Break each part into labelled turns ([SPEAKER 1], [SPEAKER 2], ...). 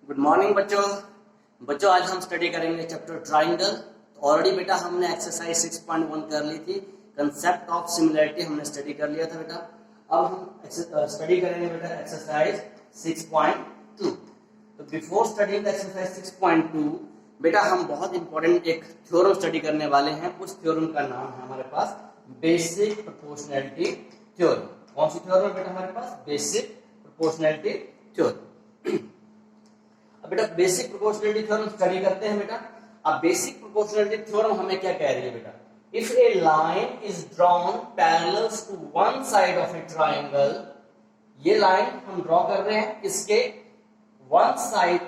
[SPEAKER 1] Good morning बच्चों। बच्चों आज हम स्टडी करेंगे चैप्टर ट्राइंगल। ऑलरेडी बेटा हमने एक्सरसाइज 6.1 कर ली थी, कंसेप्ट ऑफ सिमिलरिटी हमने स्टडी कर लिया था बेटा। अब हम स्टडी करेंगे बेटा एक्सरसाइज 6.2। तो बिफोर स्टडीइंग एक्सरसाइज 6.2 बेटा हम बहुत इंपॉर्टेंट एक थ्योरम स्टडी करने वाले हैं। उस थ्योरम का नाम है हमारे पास बेसिक प्रोपोर्शनैलिटी थ्योरम। कौन सी थ्योरम है बेटा हमारे पास? Basic proportionality theorem. अब बेटा बेसिक प्रोपोर्शनैलिटी थ्योरम स्टडी करते हैं बेटा। अब बेसिक प्रोपोर्शनैलिटी थ्योरम हमें क्या कह रही है बेटा? If a line is drawn parallels to one side of a triangle, ये लाइन हम ड्रॉ कर रहे हैं इसके one side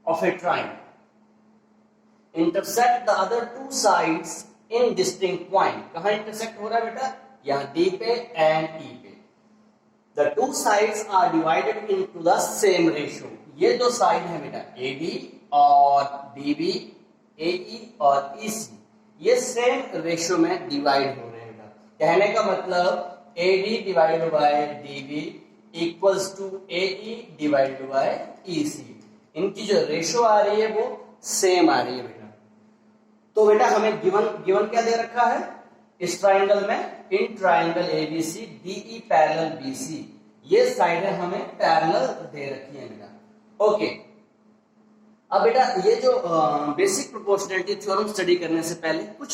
[SPEAKER 1] of a triangle, intersect the other two sides in distinct point. कहां इंटरसेक्ट हो रहा है बेटा? यहां डी पे एंड ई पे। The two sides are divided into the same ratio। ये दो साइड है बेटा AB और BB, AE और EC, ये सेम रेशियो में डिवाइड हो रहे हैं बेटा। कहने का मतलब AD divide by DB equals to AE divide by EC। इनकी जो रेशियो आ रही है वो सेम आ रही है बेटा। तो बेटा हमें गिवन क्या दे रखा है इस ट्राइंगल में? In triangle ABC DE parallel BC, ये साइडें हमें पैरेलल दे रखी है बेटा। ओके, अब बेटा ये जो बेसिक प्रोपोर्शनैलिटी थ्योरम स्टडी करने से पहले कुछ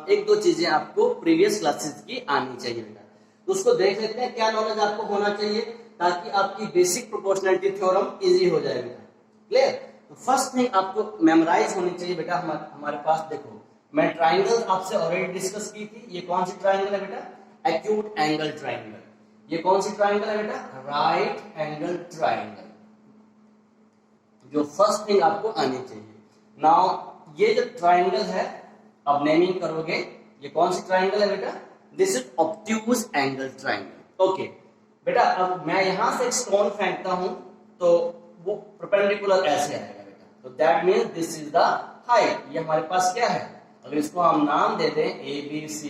[SPEAKER 1] एक दो चीजें आपको प्रीवियस क्लासेस की आनी चाहिए बेटा। तो उसको देख लेते हैं, क्या नॉलेज आपको होना चाहिए ताकि आपकी बेसिक प्रोपोर्शनैलिटी थ्योरम इजी हो जाए बेटा। क्लियर? तो फर्स्ट थिंग आपको मेमोराइज होनी चाहिए बेटा। हमारे पास देखो, मैं ट्राइंगल आपसे ऑलरेडी डिस्कस की थी। ये कौन सी ट्राइंगल है बेटा? Acute angle triangle. ये कौन सी ट्राइंगल है बेटा? Right angle triangle. जो फर्स्ट थिंग आपको आनी चाहिए। नाउ ये जो ट्राइंगल है, अब नेमिंग करोगे, ये कौन सी ट्राइंगल है बेटा? This is obtuse angle triangle. Okay बेटा, अब मैं यहां से एक स्टोन फेंकता हूं तो वो परपेंडिकुलर ऐसे आएगा बेटा। तो that means this is the height. ये हमारे पास क्या है? अगर इसको हम नाम दे दें ABC,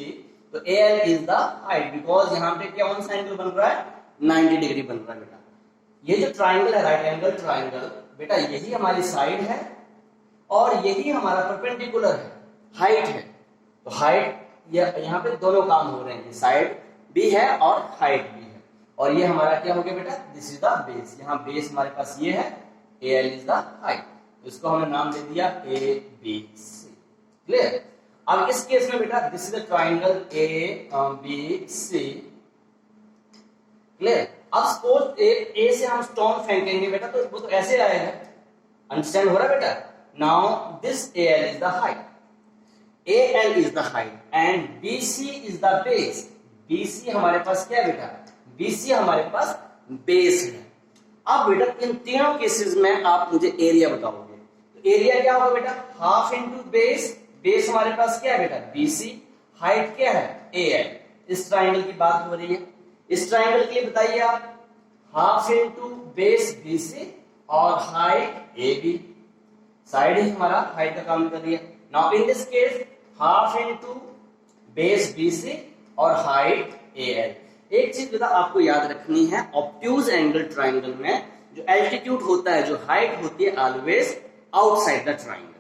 [SPEAKER 1] तो AL is the height, because यहाँ पे क्या कौन सा एंगल बन रहा है? 90 डिग्री बन रहा है बेटा। ये जो ट्राइंगल है राइट एंगल ट्राइंगल बेटा, यही हमारी साइड है और यही हमारा परपेंडिकुलर है, हाइट है। तो हाइट यहाँ पे दोनों काम हो रहे हैं, साइड भी है और हाइट भी है। और ये हमारा क्या हो गया बेटा? This is the base. यहाँ बेस हमारे पास ये है, AL इज द हाइट। इसको हमने नाम दे दिया ABC। क्लियर? अब इस केस में बेटा this is the triangle ABC। Clear? अब सपोज ए से हम स्टोन फेंकेंगे बेटा, तो वो तो ऐसे आएगा। अंडरस्टैंड हो रहा है बेटा? Now this AL is the height, AL is the height and BC is the base. BC हमारे पास क्या है बेटा? BC हमारे पास बेस है। अब बेटा इन तीनों केसेस में आप मुझे एरिया बताओगे। तो एरिया क्या होगा बेटा? Half into base. बेस हमारे पास क्या है बेटा? BC। हाइट क्या है? AL। इस ट्राइंगल की बात हो रही है। इस ट्राइंगल के लिए बताइए आप, हाफ इंटू बेस BC और हाइट AB। साइड ही हमारा हाइट का काम कर रही है। Now in this case half into base BC और हाइट AL। एक चीज बेटा आपको याद रखनी है, ऑब्ट्यूज एंगल ट्राइंगल में जो एल्टीट्यूड होता है, जो हाइट होती है, always outside the triangle.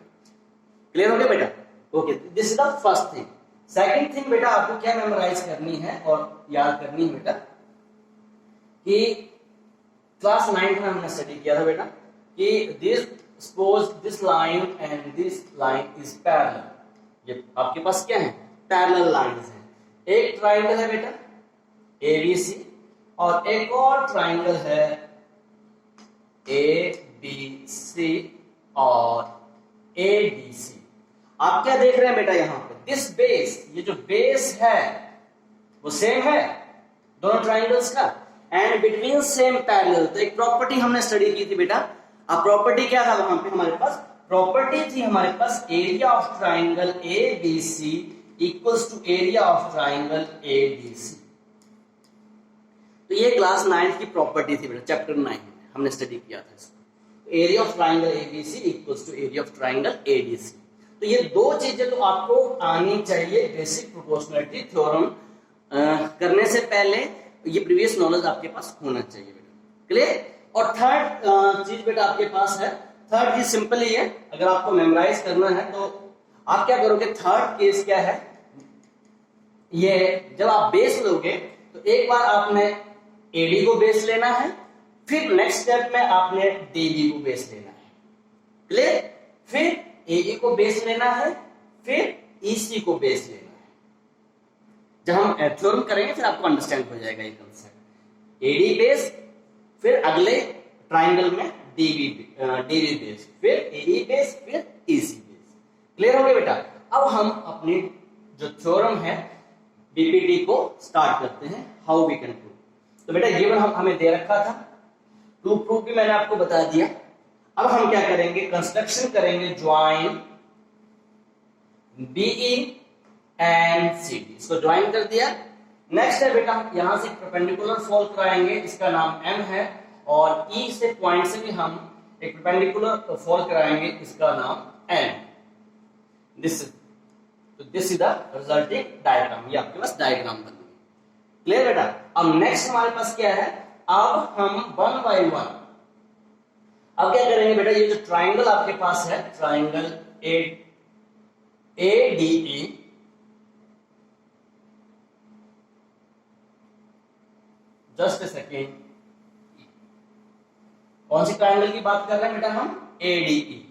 [SPEAKER 1] Clear हो गया बेटा? Okay, this is the first thing. Second thing बेटा आपको क्या मेमोराइज करनी है और याद करनी है बेटा कि क्लास 9 में हमने स्टडी किया था बेटा कि this suppose this line and this line is parallel. ये आपके पास क्या है? पैरेलल लाइंस हैं। एक ट्राइंगल है बेटा ABC और एक और ट्राइंगल है ABC और ADC। आप क्या देख रहे हैं बेटा यहाँ पे? दिस बेस, ये जो बेस है वो सेम है दोनों ट्राइंगल्स का, एंड बिटवीन सेम पैरेलल। तो एक प्रॉपर्टी हमने स्टडी की थी बेटा। अब प्रॉपर्टी क्या था वहां पे हमारे पास? प्रॉपर्टी थी हमारे पास area of triangle ABC equals to area of triangle ADC। तो ये क्लास 9 की प्रॉपर्टी थी बेटा, चैप्टर 9 में हमने स्टडी किया था इसको। Area of triangle ABC equals to area of triangle ADC। तो ये दो चीजें तो आपको आनी चाहिए बेसिक प्रोपोर्शनैलिटी थ्योरम करने से पहले। ये प्रीवियस नॉलेज आपके पास होना चाहिए बेटा। क्लियर? और थर्ड चीज बेटा आपके पास है, थर्ड चीज सिंपल ही है, अगर आपको मेमोराइज करना है तो आप क्या करोगे, थर्ड केस क्या है, ये जब आप बेस लोगे तो एक बार आपने एडी को बेस लेना है, फिर नेक्स्ट स्टेप में आपने डीबी को बेस लेना है, क्लियर, फिर एई को बेस लेना है, फिर ईसी को बेस लेना है। जब हम थ्योरम करेंगे फिर आपको अंडरस्टैंड हो जाएगा ये कंसेप्ट। एडी बेस, फिर अगले ट्राइंगल में डीबी बेस, फिर एई बेस, फिर ईसी बेस। क्लियर हो गया बेटा। अब हम अपनी जो थ्योरम है बीपीटी को स्टार्ट करते हैं, हाउ वी कैन प्रूव। तो बेटा गिवन हमें दे रखा था, टू प्रूव भी मैंने आपको बता दिया। अब हम क्या करेंगे, कंस्ट्रक्शन करेंगे, ज्वाइन बीई एंड सीडी, इसको ज्वाइन कर दिया। नेक्स्ट है बेटा यहां से परपेंडिकुलर फॉल कराएंगे, इसका नाम एम है, और ई से पॉइंट से भी हम एक परपेंडिकुलर फॉल कराएंगे, इसका नाम N. This is the resulting diagram, ये आपके पास डायग्राम बन गई। क्लियर बेटा। अब नेक्स्ट हमारे पास क्या है, अब हम वन बाय वन अब क्या करेंगे बेटा, ये जो ट्राइंगल आपके पास है, triangle ADE, just a second, कौन सी ट्राइंगल की बात कर रहे हैं बेटा हम, ADE।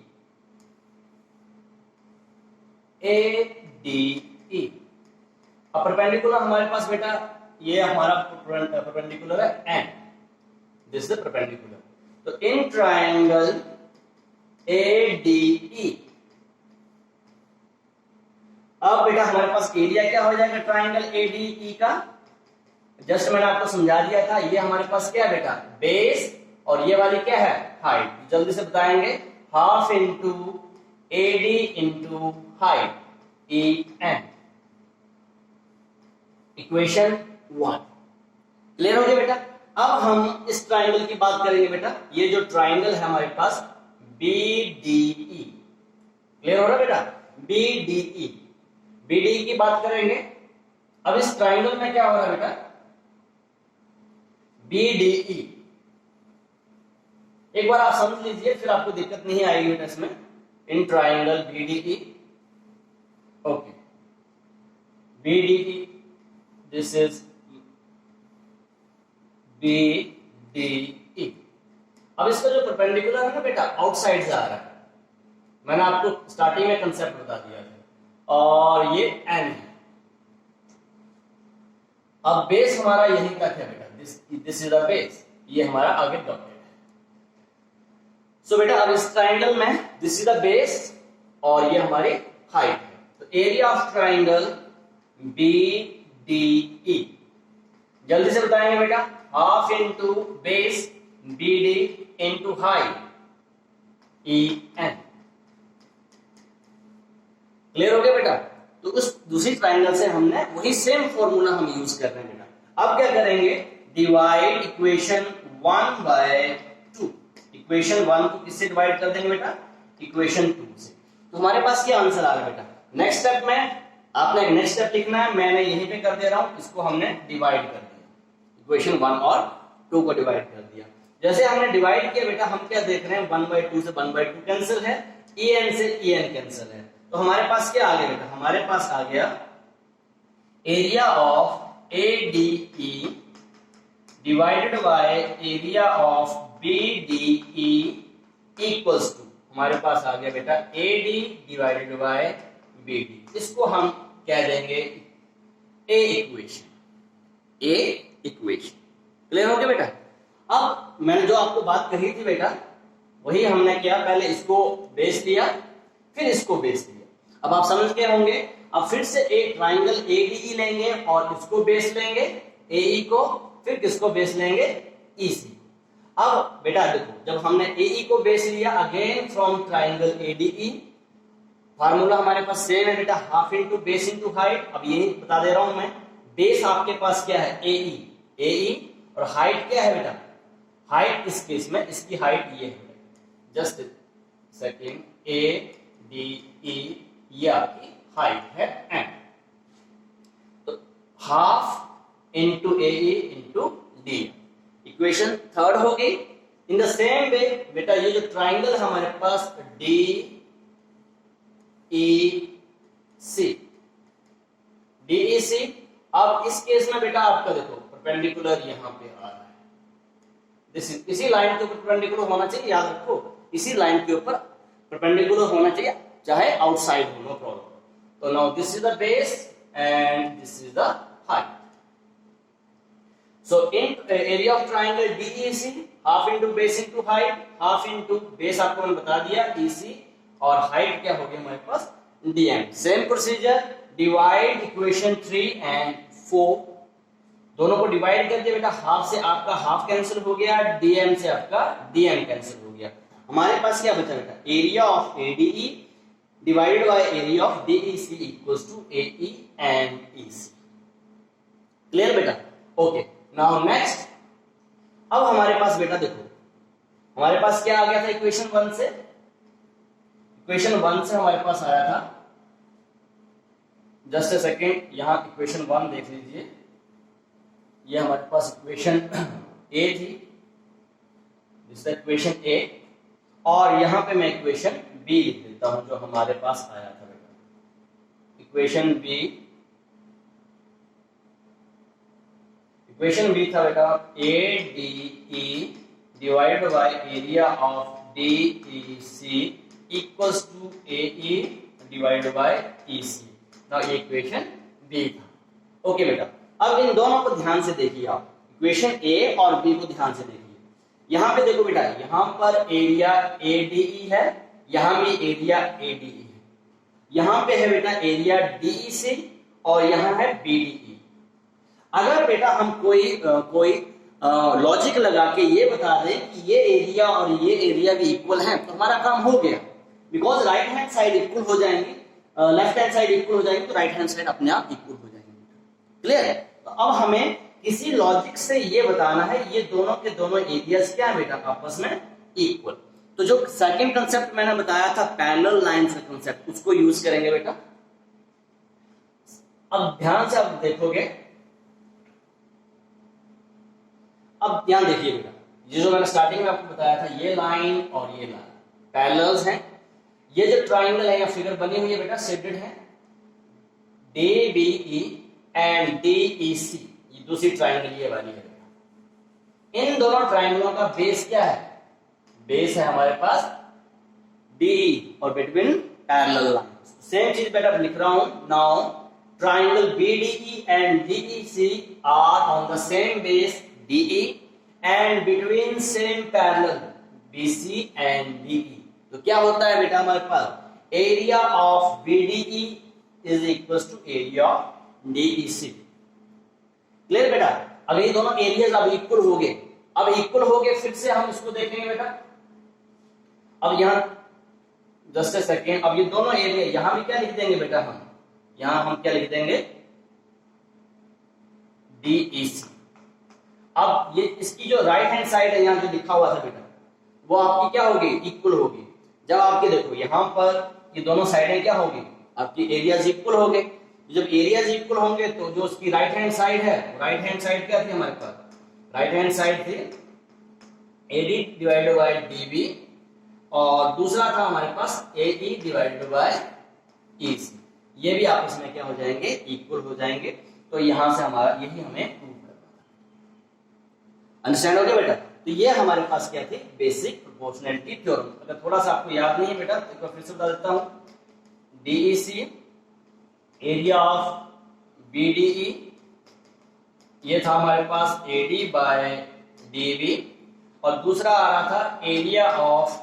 [SPEAKER 1] अब परपेंडिकुलर हमारे पास बेटा ये हमारा परपेंडिकुलर है एन, दिस इज परपेंडिकुलर। तो इन ट्राइंगल ADE, अब बेटा हमारे पास एरिया क्या हो जाएगा ट्राइंगल ADE का, जस्ट मैंने आपको समझा दिया था, ये हमारे पास क्या है बेटा, बेस, और ये वाली क्या है, हाइट। जल्दी से बताएंगे, half into AD into height, EN, equation 1। Clear हो गया बेटा। अब हम इस ट्राइंगल की बात करेंगे बेटा, ये जो ट्राइंगल है हमारे पास BDE, क्लियर हो रहा है बेटा, BDE की बात करेंगे। अब इस ट्राइंगल में क्या हो रहा है बेटा, BDE, एक बार आप समझ लीजिए फिर आपको दिक्कत नहीं आएगी बेटा इसमें। In triangle BDE, okay, BDE, this is BDE। अब इसका जो परपेंडिकुलर है ना बेटा, आउटसाइड से आ रहा है, मैंने आपको स्टार्टिंग में कंसेप्ट बता दिया था, और ये N है। अब बेस हमारा यहीं तक है बेटा, दिस इज द बेस, ये हमारा आगे डॉटेड है। सो बेटा अब इस ट्राइंगल में दिस इज द बेस और ये हमारी हाइट है। तो एरिया ऑफ ट्राइंगल BDE, जल्दी से बताएंगे बेटा, half into base BD into height EN। Clear हो गया बेटा। तो उस दूसरी ट्राइंगल से हमने वही सेम फॉर्मूला हम यूज कर रहे हैं बेटा। अब क्या करेंगे, डिवाइड इक्वेशन 1 बाय 2। इक्वेशन 1 को किससे डिवाइड कर देंगे बेटा, इक्वेशन 2 से। तो हमारे पास क्या आंसर आ रहा है बेटा। नेक्स्ट स्टेप में आपने नेक्स्ट स्टेप लिखना है, मैंने यहीं पे कर दे रहा हूं, इसको हमने डिवाइड कर दिया, इक्वेशन 1 और 2 को डिवाइड कर दिया। जैसे हमने डिवाइड किया बेटा, हम क्या देख रहे हैं, 1/2 से 1/2 कैंसिल है, EN से EN कैंसिल है। तो हमारे पास क्या आ गया बेटा, हमारे पास आ गया area of ADE divided by area of BDE equals to, हमारे पास आ गया बेटा AD डिवाइडेड बाय BD। इसको हम कह देंगे A इक्वेशन। क्लियर हो गया बेटा। अब मैंने जो आपको बात कही थी बेटा, वही हमने किया, पहले इसको बेस लिया, फिर इसको बेस लिया। अब आप समझ गए होंगे। अब फिर से एक ट्राइंगल ADE लेंगे और इसको बेस लेंगे AE को, फिर किसको बेस लेंगे, EC। अब बेटा देखो, जब हमने AE को बेस लिया, again from triangle ADE, formula हमारे पास सेम है बेटा, half into base into height. अब यही बता दे रहा हूं मैं, बेस आपके पास क्या है, AE, और हाइट क्या है बेटा, हाइट इस केस में इसकी हाइट ये है, जस्ट सेकेंड, ADE, ये आपकी हाइट है M। तो half into AE into D, equation third हो गई। इन द सेम वे बेटा ये जो ट्राइंगल है हमारे पास डी ई सी, DEC, अब इस केस में बेटा आपका देखो परपेंडिकुलर यहां पे आ रहा है, इसी लाइन के ऊपर परपेंडिकुलर होना चाहिए, याद रखो इसी लाइन के ऊपर परपेंडिकुलर होना चाहिए, चाहे आउटसाइड हो, नो प्रॉब्लम। तो now this is the base and this is the height. So in area of triangle DEC, half into base into height, half into base आपको मैंने बता दिया EC, और height क्या होगी हमारे पास DM। Same procedure, divide equation 3 and 4, दोनों को डिवाइड कर दिया बेटा, हाफ से आपका हाफ कैंसिल हो गया, DM से आपका DM कैंसिल हो गया, हमारे पास क्या बचा बेटा, area of ADE divided by area of DEC equals to AE and EC। Clear बेटा? ओके, नाउ नेक्स्ट, अब हमारे पास बेटा देखो हमारे पास क्या आ गया था इक्वेशन 1 से, इक्वेशन 1 से हमारे पास आया था, जस्ट ए सेकेंड, यहां इक्वेशन 1 देख लीजिए, ये हमारे पास इक्वेशन A थी, दिस इक्वेशन A, और यहां पे मैं इक्वेशन B लिख देता हूं जो हमारे पास आया था बेटा, इक्वेशन B, इक्वेशन बी था बेटा ADE divided by area of DEC equals to AE divided by EC। Now ये इक्वेशन बी था। ओके बेटा, अब इन दोनों को ध्यान से देखिए आप, इक्वेशन A और B को ध्यान से देखिए, यहां पे देखो बेटा, यहां पर एरिया ADE है, यहां भी एरिया ADE है, यहां पे है बेटा एरिया DEC और यहां है BDE। अगर बेटा हम कोई लॉजिक लगा के ये बता दें कि ये एरिया और ये एरिया भी इक्वल हैं, तो हमारा काम हो गया, because right hand side equal हो जाएंगे, लेफ्ट हैंड साइड इक्वल हो जाएंगे, तो राइट हैंड साइड अपने आप इक्वल हो जाएंगे। क्लियर है? तो अब हमें किसी लॉजिक से ये बताना है ये दोनों के दोनों एरियाज क्या है बेटा, आपस में इक्वल। तो जो सेकंड कंसेप्ट मैंने बताया था पैरेलल लाइंस का कंसेप्ट, उसको यूज करेंगे बेटा। अब ध्यान से आप देखोगे, अब ध्यान देखिए बेटा, ये जो मैंने स्टार्टिंग में आपको बताया था, ये लाइन और ये लाइन पैरेलल्स हैं, ये जो ट्राइंगल है या फिगर बनी हुई है बेटा शेडेड है, DBE एंड DEC, ये दूसरी ट्राइंगल ये वाली है बेटा। इन दोनों ट्राइंगलों का बेस क्या है, बेस है हमारे पास DE और बिटवीन पैरेलल लाइंस। सेम चीज बेटा लिख रहा हूं, now triangle BDE and DEC are on the same base DE and between same parallel BC and DE। तो क्या होता है बेटा हमारे पास area of BDE is equal to area of DEC। Clear बेटा? अब ये दोनों एरियाज अब इक्वल हो गए, अब इक्वल हो गए, फिर से हम इसको देखेंगे बेटा। अब यहां जस्ट ए सेकेंड, अब ये दोनों एरिया यहां भी क्या लिख देंगे बेटा, हम क्या लिख देंगे DEC। अब ये इसकी जो राइट हैंड साइड है यहां जो लिखा हुआ था बेटा, वो आपकी क्या होगी, इक्वल होगी। जब आपके देखो यहां पर ये दोनों साइडें क्या होगी, आपकी एरियाज इक्वल हो गए। जब एरियाज इक्वल होंगे तो जो उसकी राइट हैंड साइड है, राइट हैंड साइड क्या थी हमारे पास, राइट हैंड साइड थी AD डिवाइडेड बाय DB, और दूसरा था हमारे पास AE डिवाइडेड बाय EC। ये भी आपस में क्या हो जाएंगे, इक्वल हो जाएंगे। तो यहां से हमारा यही हमें प्रूव करना था। अंडरस्टैंड हो गया बेटा? तो ये हमारे पास क्या थी, बेसिक प्रोपोर्शनैलिटी थ्योरम। अगर थोड़ा सा आपको याद नहीं है बेटा तो एक बार फिर से बता देता हूं, DEC एरिया ऑफ BDE, ये था हमारे पास AD बाय DB, और दूसरा आ रहा था एरिया ऑफ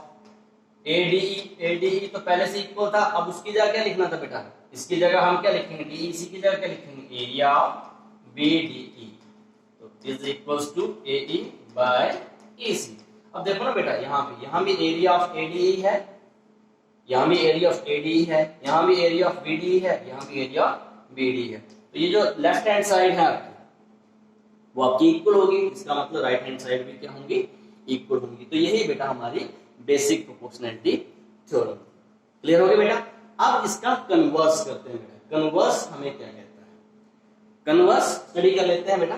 [SPEAKER 1] ADE तो पहले से इक्वल था, अब उसकी जगह क्या लिखना था बेटा, इसकी जगह हम क्या लिखेंगे, DEC की जगह क्या लिखेंगे, एरिया ऑफ BDE, तो is equals to AE by EC। अब देखो ना बेटा, यहाँ भी एरिया ऑफ ADE है, यहाँ भी एरिया ऑफ ADE है, यहाँ भी एरिया ऑफ BDE है, यहाँ भी एरिया ऑफ BDE है। तो ये जो लेफ्ट हैंड साइड है आपकी वो आपकी इक्वल होगी, इसका मतलब राइट हैंड साइड भी क्या होंगी, इक्वल होंगी। तो यही बेटा हमारी बेसिक प्रोपोर्शनैलिटी थ्योरम। क्लियर हो गया बेटा? अब इसका कन्वर्स करते हैं बेटा। कन्वर्स हमें क्या कहता है, कन्वर्स स्टडी कर लेते हैं बेटा।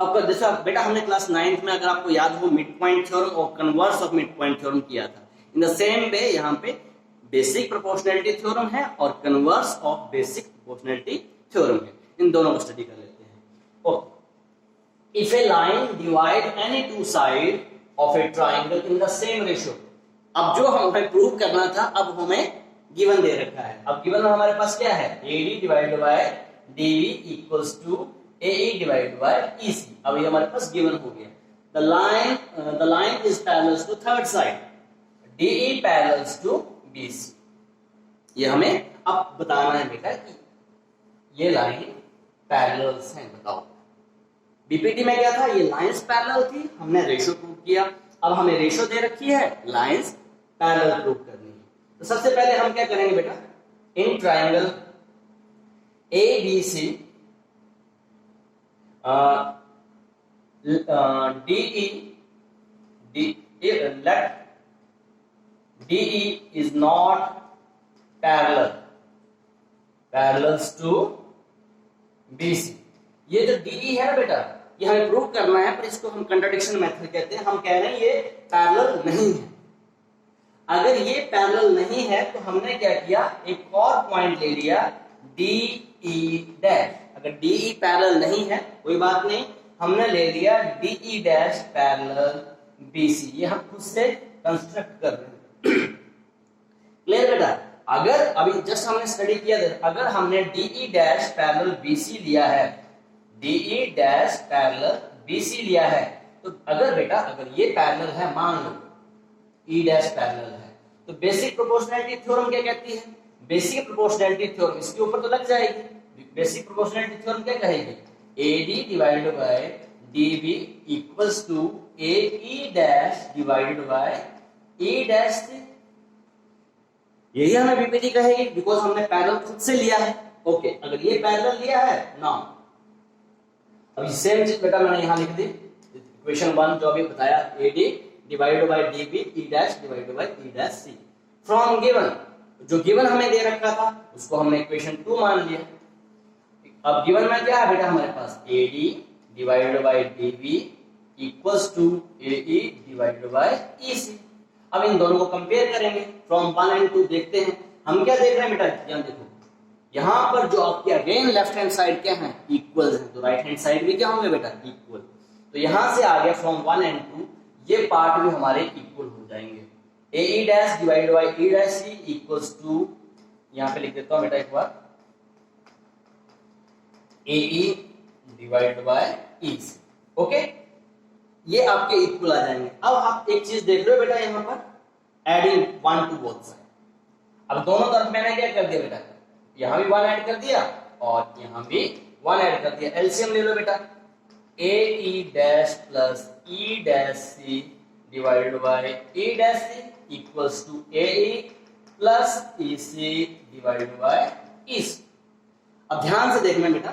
[SPEAKER 1] अब जैसा बेटा हमने क्लास 9th में अगर आपको याद हो मिड पॉइंट थ्योरम और converse of mid point theorem किया था। इन द सेम वे यहाँ पे बेसिक प्रोपोर्शनैलिटी थ्योरम है और converse of basic proportionality theorem है। इन दोनों को स्टडी कर लेते हैं। Okay, if a line divide any two side of a triangle in the same ratio. अब जो हमें प्रूव करना था अब हमें गिवन दे रखा है। अब गिवन में हमारे पास क्या है, AD divided by DB equals to AE divided by EC। अब ये हमारे पास गिवन हो गया। The line is parallel to third side, DE parallel to BC। ये हमें अब बताना है बेटा कि ये लाइन पैरेलल्स हैं। बताओ बीपीटी में क्या था, ये लाइंस पैरेलल थी, हमने रेशियो प्रूव किया। अब हमें रेशियो दे रखी है, लाइंस पैरेलल प्रूव करनी है। तो सबसे पहले हम क्या करेंगे बेटा, in triangle ABC let DE is not parallel to BC। ये जो DE है ना बेटा, ये हमें प्रूव करना है, पर इसको हम कंट्राडिक्शन मेथड कहते हैं। हम कह रहे हैं ये पैरेलल नहीं है। अगर ये पैरेलल नहीं है तो हमने क्या किया, एक और पॉइंट ले लिया DE डैश। अगर DE पैरेलल नहीं है कोई बात नहीं, हमने ले लिया DE डैश पैरेलल BC। ये हम खुद से कंस्ट्रक्ट कर रहे हैं। क्लियर बेटा? अगर अभी जस्ट हमने स्टडी किया था, अगर हमने DE डैश पैरेलल BC लिया है, DE डैश पैरेलल BC लिया है, तो अगर बेटा अगर ये पैरेलल है, मान लो E डैश पैरेलल है, तो बेसिक प्रोपोर्शनैलिटी थ्योरम क्या कहती है, बेसिक प्रोपोर्शनैलिटी थ्योरम इसके ऊपर तो लग जाएगी। बेसिक प्रोपोर्शनैलिटी थ्योरम क्या कहेगी, AD divided by DB equals to AE dash divided by E dash. यही हमें बीपीटी कहेगी, बिकॉज हमने पैरेलल खुद से लिया है। ओके, अगर ये पैरेलल लिया है ना, अभी सेम चीज बेटा मैंने यहां लिख दी, इक्वेशन 1 जो अभी बताया, AD divided by DB E dash divided by E dash C from given. जो गिवन हमें दे रखा था उसको हमने इक्वेशन 2 मान लिया। अब गिवन में क्या है बेटा हमारे पास, AD divided by DB equals to AE divided by EC। अब इन दोनों को कंपेयर करेंगे, फ्रॉम 1 एंड 2 देखते हैं। हम क्या देख रहे हैं बेटा, यहाँ देखो, यहाँ पर जो आपके अगेन लेफ्ट हैंड साइड क्या है, इक्वल्स है, तो राइट हैंड साइड भी क्या होंगे बेटा, इक्वल। तो यहां से आ गया फ्रॉम 1 एंड 2, ये पार्ट भी हमारे इक्वल हो जाएंगे। AE dash divided by E dash C equals to, यहाँ पे लिख देता हूं बेटा एक बार, AE divided by EC। Okay, ये आपके इक्वल आ जाएंगे। अब आप एक चीज देख रहे हो बेटा, यहाँ पर एडिंग 1 टू बोथ साइड। अब दोनों तरफ मैंने क्या कर दिया बेटा, यहाँ भी 1 ऐड कर दिया और यहाँ भी 1 ऐड कर दिया। एलसीएम ले लो बेटा, AE dash plus E dash C divided by E dash C equals to AE plus EC divided by EC। अब ध्यान से देखना बेटा,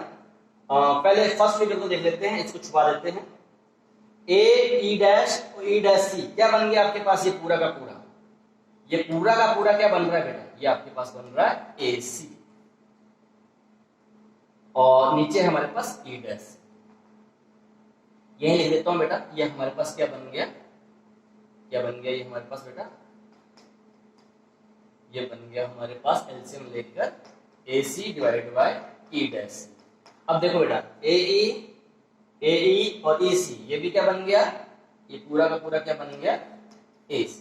[SPEAKER 1] पहले फर्स्ट फिगर को देख लेते हैं, इसको छुपा देते हैं। AE डैश और E डैश C क्या बन गया आपके पास, ये पूरा का पूरा, ये पूरा का पूरा क्या बन रहा है बेटा, ये आपके पास बन रहा है AC, और नीचे हमारे पास E डैश। यही लिख देता हूं बेटा, ये हमारे पास क्या बन गया, क्या बन गया ये हमारे पास बेटा, ये बन गया हमारे पास एलसीएम लेकर AC divided by E dash. अब देखो बेटा, AE और EC ये भी क्या बन गया, ये पूरा का पूरा क्या बन गया, AC।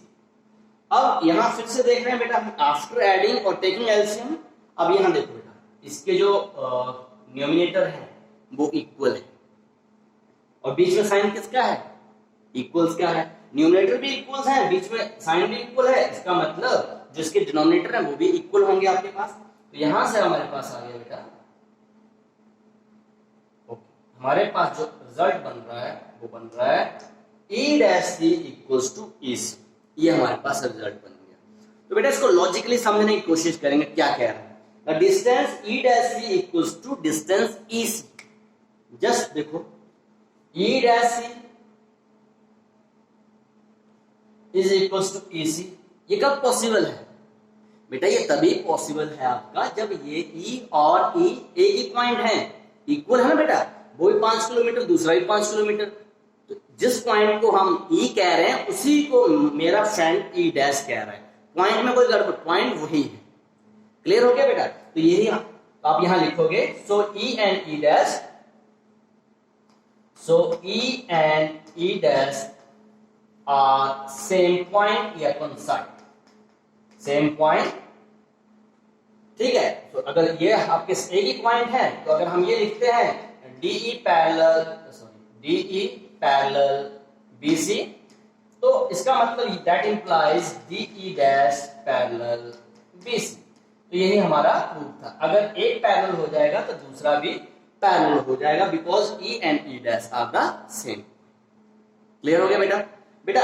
[SPEAKER 1] अब यहां फिर से देख रहे हैं बेटा, आफ्टर एडिंग और टेकिंग एलसीएम। अब यहां देखो बेटा, इसके जो न्यूमिनेटर है वो इक्वल है, और बीच में साइन किसका है, इक्वल्स का है। न्यूमिनेटर भी इक्वल्स है, बीच में साइन भी इक्वल है, इसका मतलब जो इसके डिनोमिनेटर है वो भी इक्वल होंगे आपके पास। तो यहां से हमारे पास आ गया बेटा, हमारे पास जो रिजल्ट बन रहा है वो बन रहा है E dash C equals to EC। ये हमारे पास रिजल्ट बन गया। तो बेटा इसको लॉजिकली समझने की कोशिश करेंगे, क्या कह रहा है, distance E dash C equals to distance EC। Just देखो, E dash C is equals to EC। ये कब पॉसिबल है बेटा, ये तभी पॉसिबल है आपका जब ये E और E एक ही पॉइंट है, इक्वल है ना बेटा। वो भी 5 किलोमीटर, दूसरा भी 5 किलोमीटर। तो जिस पॉइंट को हम ई कह रहे हैं उसी को मेरा फ्रेंड ई डैश कह रहा है। पॉइंट में कोई गड़बड़, पॉइंट वही है। क्लियर हो गया बेटा? तो यही आप यहां लिखोगे, so E and E dash, so E and E dash are same point या कोइंसाइड, सेम पॉइंट। ठीक है, तो अगर ये आपके एक ही पॉइंट है तो अगर हम ये लिखते हैं DE parallel, sorry DE parallel BC, तो इसका मतलब that implies DE dash parallel BC. तो यही हमारा प्रूफ था। अगर एक पैरेलल हो जाएगा तो दूसरा भी पैरेलल हो जाएगा, because E and E dash are the same. Clear हो गया बेटा?